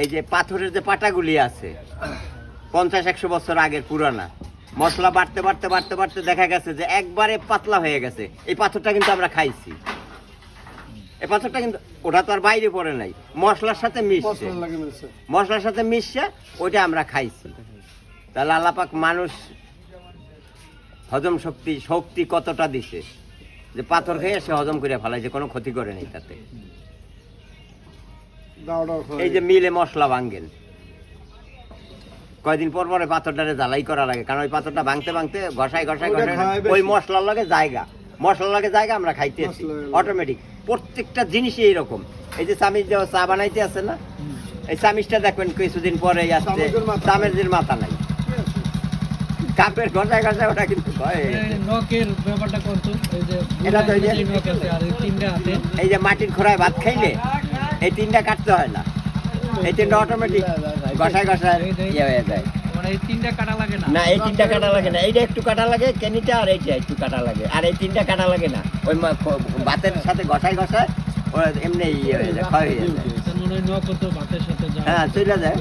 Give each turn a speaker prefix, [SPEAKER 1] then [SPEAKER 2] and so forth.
[SPEAKER 1] এই যে পাথরের যে পাটাগুলি আছে 50-100 বছর আগের পুরানা, মশলা বাড়তে বাড়তে বাড়তে বাড়তে দেখা গেছে যে একবারে পাতলা হয়ে গেছে। এই পাথরটা কিন্তু আমরা খাইছি। এই পাথরটা কিন্তু ওটা তো আর বাইরে পড়ে নাই, মশলার সাথে মিশছে, মশলার সাথে মিশছে, ওইটা আমরা খাইছি। তাহলে আল্লাহ পাক মানুষ হজম শক্তি কতটা দিছে যে পাথর খেয়ে সে হজম করে ফেলায়, যে কোনো ক্ষতি করে নেই তাতে। এই যে মিলে মশলা ভাঙ্গেন, কয়দিন পর পরে পাথরটারে জ্বালাই করা লাগে, কারণ ওই পাথরটা ভাঙতে ভাঙতে ঘষায় ঘষায় ঘষায় ওই মশলার লাগে জায়গা আমরা খাইতেছি অটোমেটিক। প্রত্যেকটা জিনিসই এইরকম। এই যে চামিচ দেওয়া চা বানাইতে আছে না, এই চামিচটা দেখবেন কিছুদিন পরে আসছে চামেচের মাথা নাই, কাপের ঘষায় ঘষায় ওটা কিন্তু
[SPEAKER 2] নকের ব্যাপারটা কত,
[SPEAKER 1] এই যে মাটির খোড়ায় ভাত খাইলে এই তিনটা কাটতে হয় না, এই তিনটা অটোমেটিক ঘষায় ঘষায় ইয়ে হয়ে যায়।
[SPEAKER 2] এই তিনটা কাটা লাগে না,
[SPEAKER 1] না এই তিনটা কাটা লাগে না, এইটা একটু কাটা লাগে কেনিটা, আর এইটা একটু কাটা লাগে, আর এই তিনটা কাটা লাগে না। ওই ভাতের সাথে ঘষায় ঘষায় ওরা এমনি ইয়ে হয়ে যায়, ক্ষয় হয়ে যায়।
[SPEAKER 2] মনে হয় নক তো ভাতের সাথে যায়,
[SPEAKER 1] হ্যাঁ চলে যায়।